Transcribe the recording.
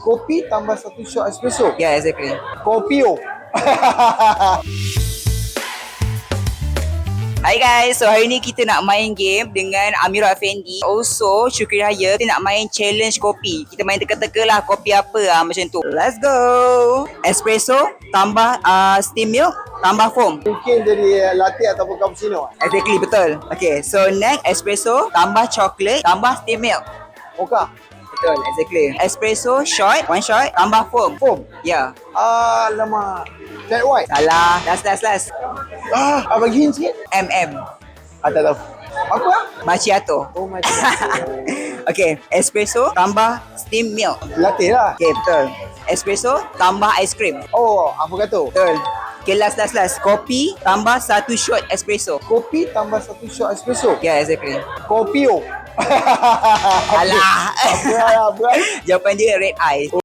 Kopi tambah satu shot espresso. Yeah, exactly. Kopio. Hai guys, so hari ni kita nak main game dengan Amirul Effendi. Also, Syukri Raya, kita nak main challenge kopi. Kita main teka-teka lah kopi apa macam tu. Let's go! Espresso, tambah steam milk, tambah foam. Mungkin jadi latte ataupun cappuccino. Exactly, betul. Okay, so next espresso, tambah chocolate, tambah steam milk. Mocha. Betul, exactly. Espresso, shot, one shot, tambah foam. Foam. Yeah. Alamak. Flat white. Salah. Last. Bagi hint sikit. MM. Tak tahu. Apa? Macchiato. Oh, macam Okay, espresso, tambah steam milk. latte lah. Okay, betul. Espresso, tambah ice cream. Oh, avocado. Betul. Okay, last. Kopi, tambah satu shot espresso. Kopi tambah satu shot espresso. Yeah, exactly. Kopio. Alah. Apa lah, berat. Jawapan dia red eye.